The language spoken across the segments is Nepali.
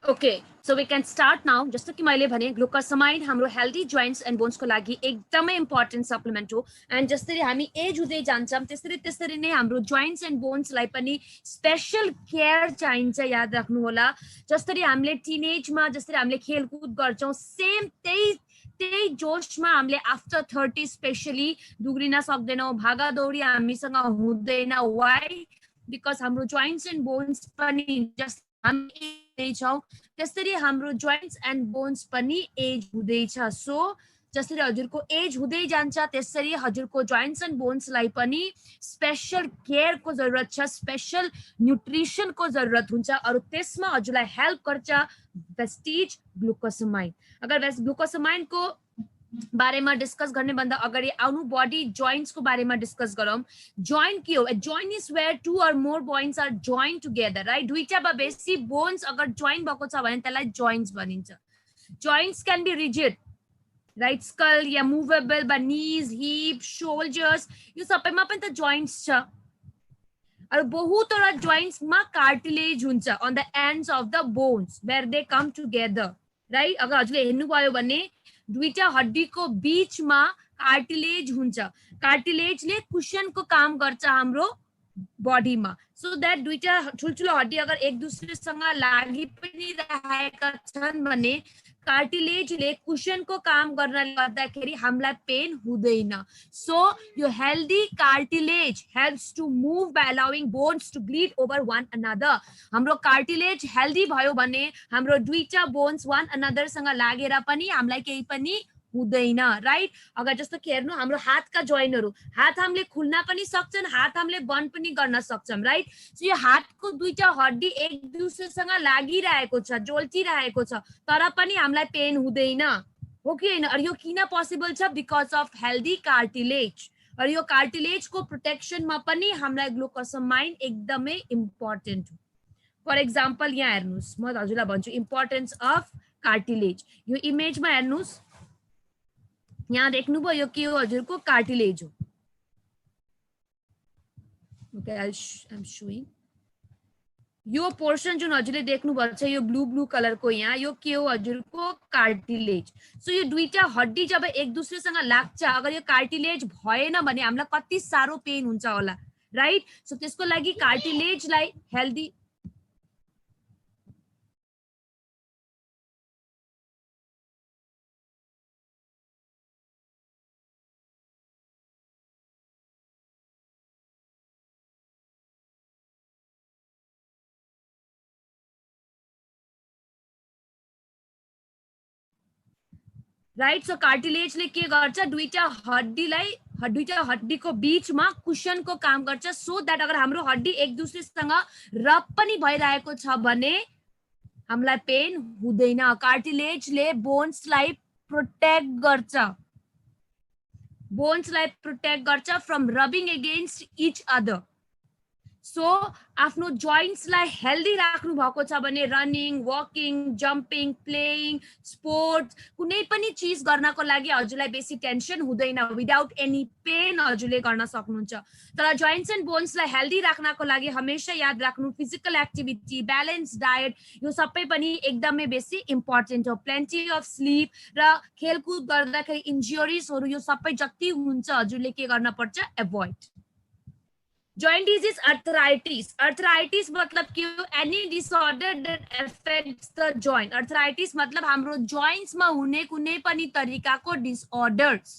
Okay so we can start now. जस्तो कि मैले भने ग्लुकोसामाइड हाम्रो हेल्दी जोइन्ट्स एन्ड बोन्सको लागि एकदमै इम्पोर्टेन्ट सप्लिमेन्ट हो. एन्ड जसरी हामी एज हुँदै जान्छौँ त्यसरी नै हाम्रो जोइन्ट्स एन्ड बोन्सलाई पनि स्पेसल केयर चाहिन्छ. याद राख्नु होला, जसरी हामीले टिनेजमा जसरी हामीले खेलकुद गर्छौँ सेम त्यही जोसमा हामीले आफ्टर 30 स्पेसली दुग्रिन सक्दैनौँ. भागादौडी हामीसँग हुँदैन. वाइ? बिकज हाम्रो जोइन्ट्स एन्ड बोन्स पनि जस्ट हामी छौँ त्यसरी हाम्रो जोइन्ट्स एन्ड बोन्स पनि एज हुँदैछ. सो जसरी हजुरको एज हुँदै जान्छ त्यसरी हजुरको जोइन्ट्स एन्ड बोन्सलाई पनि स्पेसल केयरको जरुरत छ, स्पेसल न्युट्रिसनको जरुरत हुन्छ. अरू त्यसमा हजुरलाई हेल्प गर्छ भेस्टिज ग्लुकोसामाइड. अगर ग्लुकोसामाइडको बारेमा डिस्कस गर्ने भन्दा अगाडि आउनु बडी जोइन्ट्सको बारेमा डिस्कस गरौँ. जोइन्ट के हो? A joint is where two or more bones are joint together, right? दुईटा वा बेसी बोन्स अगर जोइन्ट भएको छ भने त्यसलाई जोइन्ट्स भनिन्छ. Joints can be rigid, right? Skull या मुभेबल बा नीज, हिप, शोल्डर्स, यो सबैमा पनि त जोइन्ट्स छ. अरू बहुतवटा जोइन्ट्समा कार्टिलेज हुन्छ on the ends of the bones where they come together, right? अगर हजुरले हेर्नुभयो भने दुईटा हड्डीको बीचमा कार्टिलेज हुन्छ. कार्टिलेजले कुशनको काम गर्छ हाम्रो बडीमा. सो द्याट दुईटा ठुल्ठुलो हड्डी अगर एक दुसरेसँग लागि पनि रहेका छन् भने कार्टिलेजले कुशनको काम गर्नले गर्दाखेरि हामीलाई पेन हुँदैन. सो यो healthy cartilage helps to move by allowing bones to glide over one another. हाम्रो कार्टिलेज हेल्दी भयो भने हाम्रो दुईटा बोन्स वान अनदरसँग लागेर पनि हामीलाई केही पनि हुँदैन, राइट? अगर जस्तो कि हेर्नु हाम्रो हातका जोइन्टहरू, हात हामीले खुल्न पनि सक्छन्, हात हामीले बन्द पनि गर्न सक्छौँ, राइट? सो यो हातको दुईटा हड्डी एक दुसरेसँग लागिरहेको छ, जोल्टिरहेको छ, तर पनि हामीलाई पेन हुँदैन, हो कि होइन? अरू यो किन पोसिबल छ? Because of healthy cartilage. अरू यो कार्टिलेजको प्रोटेक्सनमा पनि हामीलाई ग्लुकोसामाइड एकदमै इम्पोर्टेन्ट हो. फर एक्जाम्पल यहाँ हेर्नुहोस्, म हजुरलाई भन्छु इम्पोर्टेन्स अफ कार्टिलेज. यो इमेजमा हेर्नुहोस्, यहाँ देख्नुभयो यो के हो? हजुरको कार्टिलेज हो. Okay, I am showing. यो पोर्सन जुन हजुरले देख्नुभएको छ यो ब्लू कलरको, यहाँ यो के हो? हजुरको कार्टिलेज. सो यो दुईटा हड्डी जब एक दुसरेसँग लाग्छ, अगर यो कार्टिलेज भएन भने हामीलाई कति साह्रो पेन हुन्छ होला, राइट? सो त्यसको लागि कार्टिलेजलाई हेल्दी राइट. सो कार्टिलेजले के गर्छ? दुईटा हड्डीको बीचमा कुशनको काम गर्छ. सो द्याट अगर हाम्रो हड्डी एक दुसरेसँग रब पनि भइरहेको छ भने हामीलाई पेन हुँदैन. कार्टिलेजले बोन्सलाई प्रोटेक्ट गर्छ from rubbing against each other. So आफ्नो जोइन्ट्सलाई हेल्दी राख्नु भएको छ भने running, walking, jumping, playing, sports, कुनै पनि चिज गर्नको लागि हजुरलाई बेसी टेन्सन हुँदैन. विदाउट एनी पेन हजुरले गर्न सक्नुहुन्छ. तर जोइन्ट्स एन्ड बोन्सलाई हेल्दी राख्नको लागि हमेशा याद राख्नु फिजिकल एक्टिभिटी, ब्यालेन्स डायट, यो सबै पनि एकदमै बेसी इम्पोर्टेन्ट हो. प्लेन्टी अफ स्लिप र खेलकुद गर्दाखेरि इन्जुरिजहरू यो सबै जति हुन्छ हजुरले के गर्न पर्छ? Avoid. Joint disease, arthritis. Arthritis मतलब के हो? Any disorder that affects the joint. Arthritis मतलब हाम्रो joints मा हुने कुनै पनि तरिकाको disorders.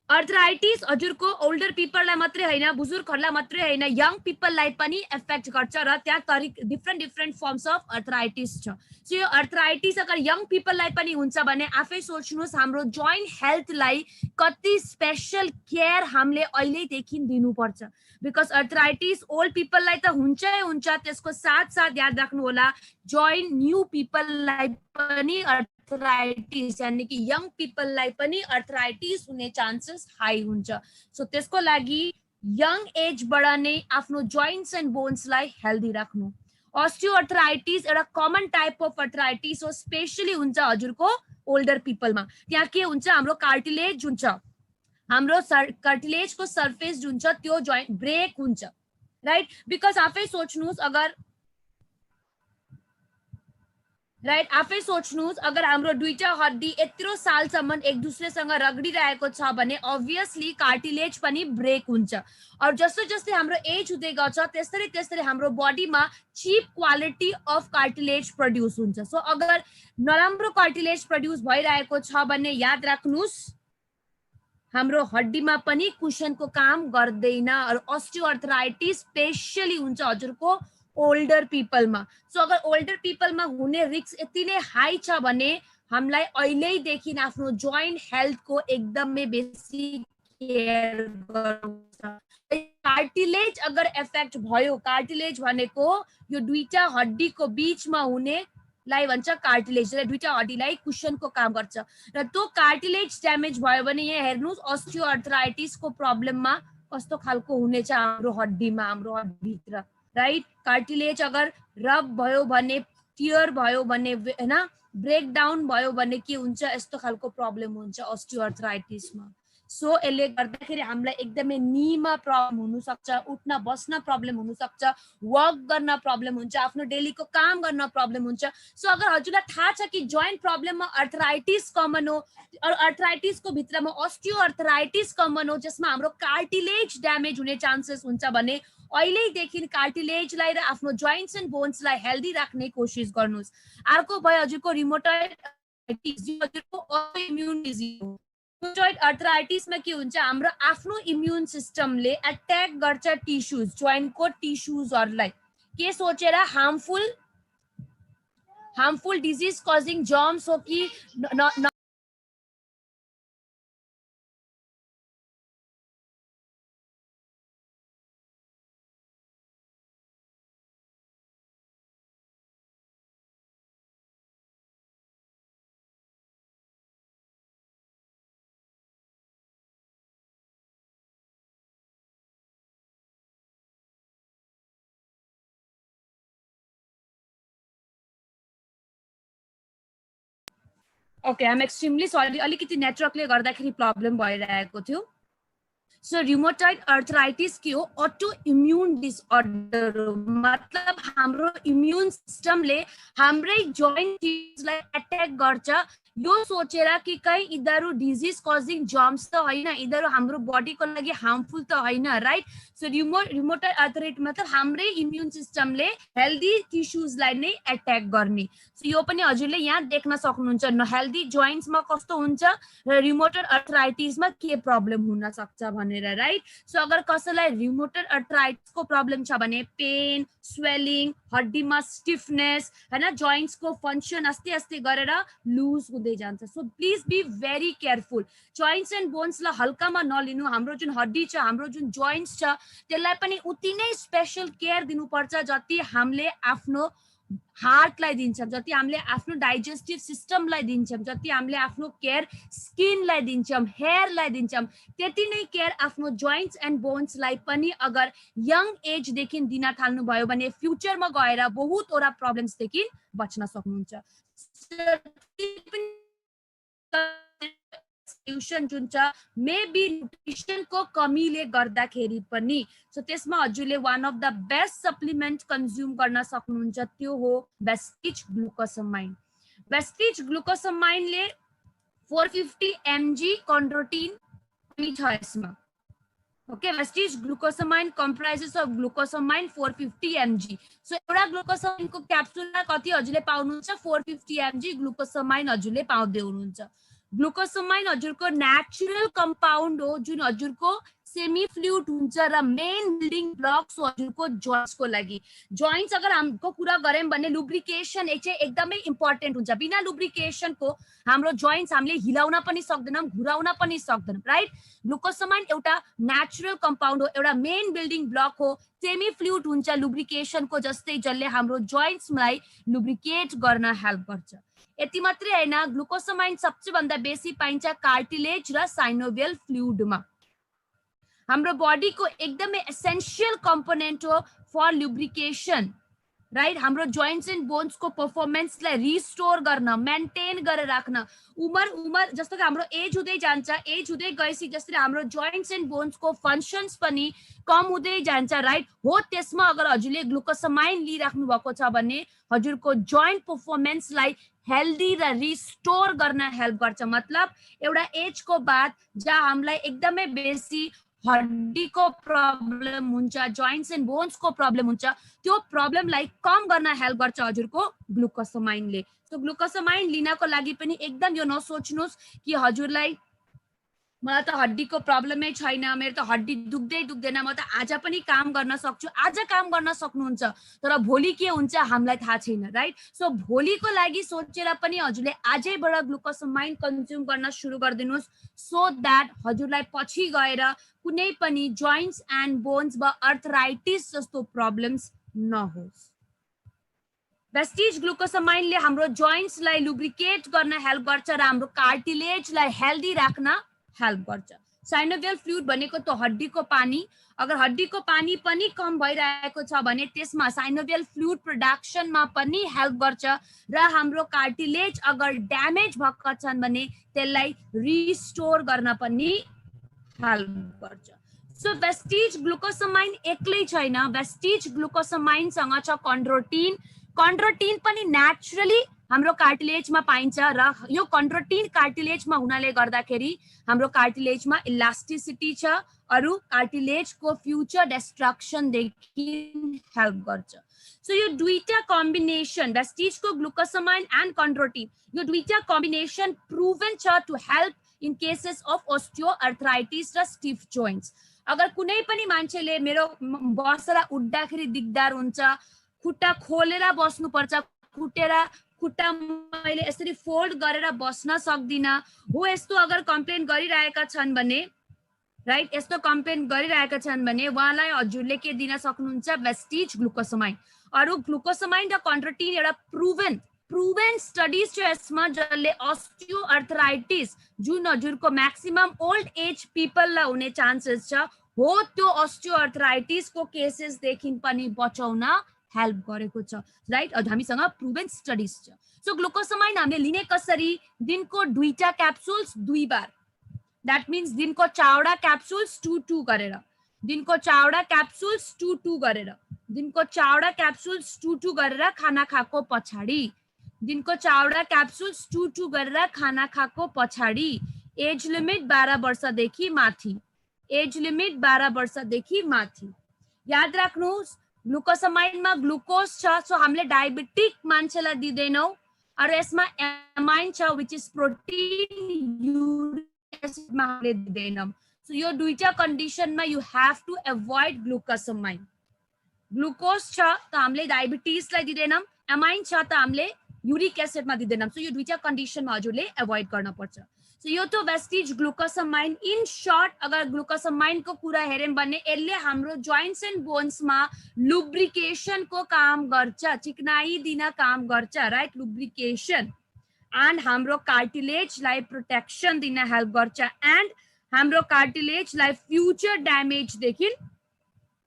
अर्थराइटिस हजुरको ओल्डर पिपललाई मात्रै हैन, बुजुर्गहरूलाई मात्रै हैन, यङ पिपललाई पनि इफेक्ट गर्छ र त्यहाँ डिफरेन्ट फर्म्स अफ अर्थराइटिस छ. सो यो अर्थराइटिस अगर यङ पिपललाई पनि हुन्छ भने आफै सोच्नुहोस् हाम्रो जोइन्ट हेल्थलाई कति स्पेशल केयर हामीले अहिलेदेखि दिनुपर्छ. बिकज अर्थराइटिस ओल्ड पिपललाई त हुन्छै हुन्छ, त्यसको साथ याद राख्नु होला जोइन्ट न्यू पिपललाई पनि अर्थराइटिस यानी कि यङ पिपललाई पनि अर्थराइटिस हुने चान्सेस हाई हुन्छ. सो त्यसको लागि यङ एजबाट नै आफ्नो जोइन्ट्स एन्ड बोन्सलाई हेल्दी राख्नु. ऑस्टियोआर्थराइटिस एउटा कमन टाइप अफ अर्थराइटिस हो, स्पेशली हुन्छ हजुरको ओल्डर पिपलमा. त्यहाँ के हुन्छ? हाम्रो कार्टिलेज हुन्छ, हाम्रो कार्टिलेजको सर्फेस जुन छ त्यो जोइन्ट ब्रेक हुन्छ, राइट? बिकज आफै सोच्नुहोस् अगर राइट, आफै सोच्नुहोस् अगर हाम्रो दुईटा हड्डी यत्रो सालसम्म एक दुसरेसँग रगडिरहेको छ भने अभियसली कार्टिलेज पनि ब्रेक हुन्छ। और जस्तो जस्तै हाम्रो एज हुँदै गर्छ त्यसरी त्यसरी हाम्रो बडीमा cheap quality of cartilage produce हुन्छ। सो अगर नराम्रो कार्टिलेज प्रड्युस भइरहेको छ भने याद राख्नुहोस् हाम्रो हड्डीमा पनि कुशनको काम गर्दैन। और अस्टियोआर्थराइटिस स्पेशली हुन्छ हजुरको ओल्डर पिपलमा। सो अगर ओल्डर पिपलमा हुने रिस्क यति नै हाई छ भने हामीलाई अहिलेदेखि आफ्नो जोइन्ट हेल्थको एकदमै बेसी केयर गर्नुपर्छ। कार्टिलेज अगर इफेक्ट भयो, कार्टिलेज भनेको यो दुईटा हड्डीको बीचमा हुने लाई भन्छ कार्टिलेज, दुईटा हड्डीलाई कुशनको काम गर्छ। र त्यो कार्टिलेज ड्यामेज भयो भने यहाँ हेर्नुहोस् अस्टियोआर्थराइटिसको प्रब्लममा कस्तो खालको हुनेछ हाम्रो हड्डीमा, हाम्रो हड्डीभित्र, राइट। कार्टिलेज अगर रब भयो भने, टियर भयो भने, हैन, ब्रेकडाउन भयो भने के हुन्छ, यस्तो खालको प्रब्लम हुन्छ अस्टियोआर्थराइटिसमा। सो यसले गर्दाखेरि हामीलाई एकदमै नीमा प्रब्लम हुन सक्छ, उठ्न बस्न प्रब्लम हुन सक्छ, वर्क गर्न प्रब्लम हुन्छ, आफ्नो डेलीको काम गर्न प्रब्लम हुन्छ। सो अगर हजुरलाई थाहा छ कि जोइन्ट प्रब्लममा अर्थराइटिस कमन हो और अर्थराइटिसको भित्रमा अस्टियोआर्थराइटिस कमन हो जसमा हाम्रो कार्टिलेज ड्यामेज हुने चान्सेस हुन्छ भने अहिलेदेखि कार्टिलेजलाई र आफ्नो जोइन्ट्स एन्ड बोन्सलाई हेल्दी राख्ने कोसिस गर्नुहोस्। अर्को भयो हजुरको रिमोटोइड आर्थराइटिस, हजुरको अटोइम्युन डिजिज हो। रिमोटोइड अर्थराइटिसमा के हुन्छ, हाम्रो आफ्नो इम्युन सिस्टमले अट्याक गर्छ टिस्युज, जोइन्टको टिस्युजहरूलाई के सोचेर, हार्मफुल डिजिज कजिङ जर्म्स हो कि ओके, आइएम एक्सट्रिमली सरी, अलिकति नेटवर्कले गर्दाखेरि प्रब्लम भइरहेको थियो। सो रिमोटोइड अर्थराइटिस के हो, अटो इम्युन डिसअर्डर हो। मतलब हाम्रो इम्युन सिस्टमले हाम्रै जोइन्टलाई अट्याक गर्छ यो सोचेर कि कहीं यिनीहरू डिजिज कजिङ जर्म्स त होइन, यिनीहरू हाम्रो बडीको लागि हार्मफुल त होइन, राइट। सो रिमोटोइड अर्थराइटिस मतलब हाम्रै इम्युन सिस्टमले हेल्दी टिस्युजलाई नै एट्याक गर्ने। सो यो पनि हजुरले यहाँ देख्न सक्नुहुन्छ हेल्दी जोइन्ट्समा कस्तो हुन्छ र रिमोटोइड अर्थराइटिसमा के प्रब्लम हुन सक्छ भनेर, राइट। सो अगर कसैलाई रिमोटोइड अर्थराइटिसको प्रब्लम छ भने पेन, स्वेलिङ, हड्डीमा स्टिफनेस, हैन, जोइन्ट्सको फंक्सन अस्ते अस्ते गरेर लुज हुँदै जान्छ। So please be very careful. Joints and बोन्सलाई हल्कामा नलिनु। हाम्रो जुन हड्डी छ, हाम्रो जुन जोइन्ट्स छ त्यसलाई पनि उति नै स्पेशल केयर दिनुपर्छ जति हामीले आफ्नो हार्टलाई दिन्छौँ, जति हामीले आफ्नो डाइजेस्टिभ सिस्टमलाई दिन्छौँ, जति हामीले आफ्नो केयर स्किनलाई दिन्छौँ, हेयरलाई दिन्छौँ, त्यति नै केयर आफ्नो जोइन्ट्स एन्ड बोन्सलाई पनि अगर यङ एजदेखि दिन थाल्नुभयो भने फ्युचरमा गएर बहुतवटा प्रब्लम्सदेखि बच्न सक्नुहुन्छ। सोल्युसन जुन छ मेबी न्युट्रिसनको कमीले गर्दाखेरि पनि। सो त्यसमा हजुरले one of the best supplement consume गर्न सक्नुहुन्छ, त्यो हो वेस्टिज ग्लुकोसामाइन। वेस्टिज ग्लुकोसामाइनले 450 mg कन्ड्रोटिन पनि छ यसमा। Okay, Vestige glucosamine comprises of glucosamine 450 mg। So एउटा ग्लुकोसामाइनको क्याप्सुलमा कति हजुरले पाउनुहुन्छ, 450 mg ग्लुकोसामाइन हजुरले पाउँदै हुनुहुन्छ। ग्लुकोसामाइन हजुरको नेचुरल कम्पाउन्ड हो जुन हजुरको सेमी फ्लुइड हुन्छ र मेन बिल्डिङ ब्लक्स हो हजुरको जोइन्ट्सको लागि। जोइन्ट्स अगर हमको कुरा गऱ्यौँ भने लुब्रिकेसन चाहिँ एकदमै इम्पोर्टेन्ट हुन्छ। बिना लुब्रिकेसनको हाम्रो जोइन्ट्स हामीले हिलाउन पनि सक्दैनौँ, घुराउन पनि सक्दैनौँ, राइट। ग्लुकोसामाइन एउटा नेचुरल कम्पाउन्ड हो, एउटा मेन बिल्डिङ ब्लक हो, सेमी फ्लुइड हुन्छ लुब्रिकेसनको जस्तै, जसले हाम्रो जोइन्ट्सलाई लुब्रिकेट गर्न हेल्प गर्छ। यति मात्रै हैन, ग्लुकोसामाइन सबसे बेसी पाइन्छ कार्टिलेज र साइनोभियल फ्लुइडमा। हाम्रो बडीको एकदमै एसेन्शियल कम्पोनेन्ट हो फर लुब्रिकेसन, राइट हाम्रो जोइन्ट्स एन्ड बोन्सको पर्फर्मेन्सलाई रिस्टोर गर्न मेन्टेन गरेर राख्न उमर उमर जस्तो कि हाम्रो एज हुँदै जान्छ एज हुँदै गएपछि जसरी हाम्रो जोइन्ट्स एन्ड बोन्सको फङ्सन्स पनि कम हुँदै जान्छ राइट हो त्यसमा अगर हजुरले ग्लुकोसामाइन लिइराख्नु भएको छ भने हजुरको जोइन्ट पर्फर्मेन्सलाई हेल्दी र रिस्टोर गर्न हेल्प गर्छ मतलब एउटा एजको बाद जहाँ हामीलाई एकदमै बेसी हड्डीको प्रब्लम हुन्छ जोइन्ट्स एन्ड बोन्सको प्रब्लम हुन्छ त्यो प्रब्लमलाई कम गर्न हेल्प गर्छ हजुरको ग्लुकोसामाइनले सो ग्लुकोसामाइन लिनको लागि पनि एकदम यो नसोच्नुस् कि हजुरलाई मलाई त हड्डीको प्रब्लमै छैन मेरो त हड्डी दुख्दैन म त आज पनि काम गर्न सक्छु आज काम गर्न सक्नुहुन्छ तर भोलि के हुन्छ हामीलाई थाहा छैन राइट सो भोलिको लागि सोचेर पनि हजुरले आजैबाट ग्लुकोसामाइन कन्ज्युम गर्न सुरु गरिदिनुहोस् सो द्याट हजुरलाई पछि गएर कुनै पनि जोइन्ट्स एन्ड बोन्स वा अर्थराइटिस जस्तो प्रब्लम्स नहोस् वेस्टिज ग्लुकोसामाइनले हाम्रो जोइन्ट्सलाई लुब्रिकेट गर्न हेल्प गर्छ र हाम्रो कार्टिलेजलाई हेल्दी राख्न हेल्प गर्छ साइनोभियल फ्लुइड भनेको त हड्डीको पानी अगर हड्डीको पानी पनि कम भइरहेको छ भने त्यसमा साइनोभियल फ्लुइड प्रोडक्सनमा पनि हेल्प गर्छ र हाम्रो कार्टिलेज अगर ड्यामेज भएको छन् भने त्यसलाई रिस्टोर गर्न पनि हेल्प गर्छ सो वेस्टिज ग्लुकोसामाइन एक्लै छैन वेस्टिज ग्लुकोसामाइनसँग छ कन्ड्रोटिन पनि नेचुरली हाम्रो कार्टिलेजमा पाइन्छ र यो कन्ड्रोटिन कार्टिलेजमा हुनाले गर्दाखेरि हाम्रो कार्टिलेजमा इलास्टिसिटी छ अरु कार्टिलेजको फ्युचर डिस्ट्रक्सनदेखि हेल्प गर्छ सो यो दुईटा कम्बिनेसन वेस्टिजको ग्लुकोसामाइन एन्ड कन्ड्रोटिन यो दुईटा कम्बिनेसन प्रुभन छ to help in cases of osteoarthritis र स्टिफ जोइन्ट्स अगर कुनै पनि मान्छेले मेरो बसेर उठ्दाखेरि दिगदार हुन्छ खुट्टा खोलेर बस्नुपर्छ खुट्टा मैले यसरी फोल्ड गरेर बस्न सक्दिन हो यस्तो अगर कम्प्लेन गरिरहेका छन् भने राइट यस्तो कम्प्लेन गरिरहेका छन् भने उहाँलाई हजुरले के दिन सक्नुहुन्छ वेस्टिज ग्लुकोसामाइन अरु ग्लुकोसामाइन र कन्ड्रोटिन एउटा प्रुभन स्टडीज छ यसमा जसले ओस्टियोआर्थराइटिस जुन हजुरको म्याक्सिमम ओल्ड एज पिपललाई हुने चान्सेस छ हो त्यो ओस्टियोआर्थराइटिसको केसेसदेखि पनि बचाउन हेल्प गरेको छ राइट हामीसँग प्रुभन स्टडीज छ सो ग्लुकोसामाइन हामीले लिने कसरी दिनको 2टा क्याप्सुल्स 2 बार दैट मीन्स दिनको 4वटा क्याप्सुल्स 2 गरेर दिनको 4वटा क्याप्सुल्स 2 गरेर दिनको 4वटा क्याप्सुल्स 2 गरेर खाना खाएको पछाडी दिनको 4वटा क्याप्सुल्स 2 गरेर खाना खाएको पछाडी एज लिमिट 12 वर्षदेखि माथि एज लिमिट 12 वर्षदेखि माथि याद राख्नुहोस् ग्लुकोसामाइनमा ग्लुकोज छ सो हामीले डायबिटिक मान्छेलाई दिदैनौ अरु यसमा एमाइन छ व्हिच इज प्रोटीन युरिक एसिडमा हामीले दिदैनौ सो यो दुईटा कन्डिसनमा you have to avoid glucosamine glucose छ त हामीले डायबिटिसलाई दिदैनौ एमाइन छ त हामीले युरिक एसिडमा दिदैनौ सो यो दुईटा कन्डिसनमा हजुरले अवॉइड गर्न पर्छ सो यो तो वेस्टिज ग्लुकोसामाइन इन शॉर्ट अगर ग्लुकोसामाइन को कुरा हेर्यौं भने यसले हाम्रो जोइन्ट्स एन्ड बोन्समा लुब्रिकेशन को काम गर्छ चिकनाई दिन काम गर्छ राइट लुब्रिकेशन एन्ड हाम्रो कार्टिलेजलाई प्रोटेक्सन दिन हेल्प गर्छ एन्ड हाम्रो कार्टिलेजलाई फ्युचर ड्यामेज देखि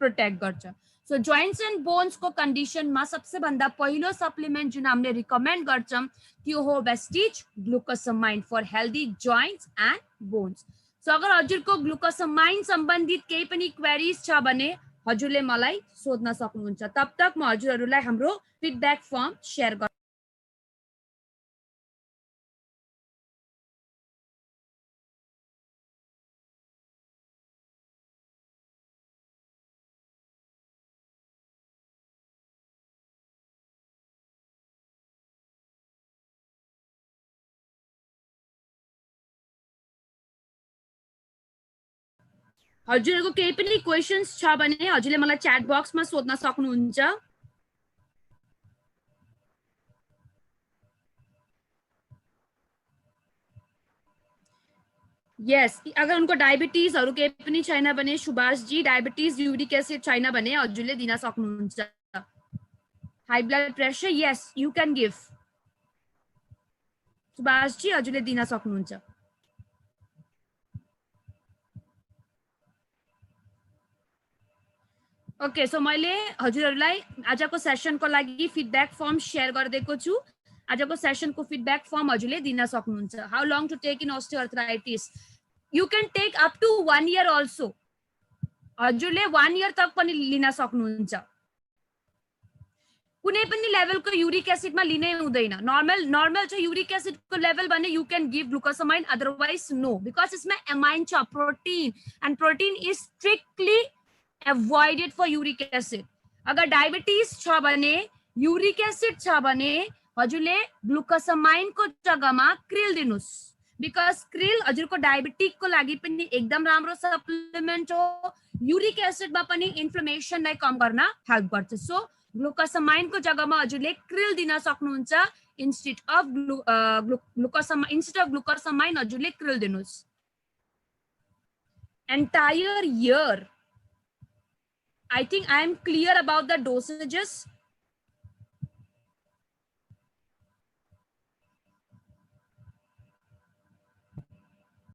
प्रोटेक्ट गर्छ सो जोइन्ट्स एन्ड बोन्स को कंडीशन में सबसे भन्दा पहिलो सप्लिमेंट जुन हामीले रिकमेंड गर्छौं त्यो हो Vestige glucosamine for healthy joints and bones so अगर हजुरको ग्लुकोसामाइन सम्बन्धित केही पनि क्वेरीज छ भने हजुरले मलाई सोध्न सक्नुहुन्छ तब तक म हजुरहरुलाई हाम्रो फिडब्याक फर्म शेयर गर्छु हजुरहरुको केही पनि क्वेशन्स छ भने हजुरले मलाई च्याट बक्समा सोध्न सक्नुहुन्छ यस अगर उनको डायबिटीज हरु केही पनि छैन भने Subhash ji diabetes uric acid छैन भने हजुरले दिन सक्नुहुन्छ high blood pressure yes you can give Subhash ji हजुरले दिन सक्नुहुन्छ ओके, सो मैले हजुरहरूलाई आजको सेसनको लागि फिडब्याक फर्म सेयर गरिदिएको छु। आजको सेसनको फिडब्याक फर्म हजुरले दिन सक्नुहुन्छ। How long to take in osteoarthritis, you can take up to 1 year also. हजुरले 1 year तक पनि लिन सक्नुहुन्छ। कुनै पनि लेभलको युरिक एसिडमा लिनै हुँदैन। नर्मल छ युरिक एसिडको लेभल भने you can give glucosamine, otherwise no, because इसमा एमाइन छ, protein, and protein is strictly avoided for uric acid. अगर डायबिटिज छ भने, युरिक एसिड छ भने हजुरले ग्लुकोसामाइनको जग्गामा क्रिल दिनुस्, बिकज क्रिल हजुरको डायबिटिकको लागि पनि एकदम राम्रो सप्लिमेन्ट हो। युरिक एसिडमा पनि इन्फ्लेमेसनलाई कम गर्न हेल्प गर्छ। सो ग्लुकोसामाइनको जग्गामा हजुरले क्रिल दिन सक्नुहुन्छ। इन्स्टेड अफ ग्लुकोसामाइन हजुरले क्रिल दिनुस्। Entire year I think I am clear about the dosages.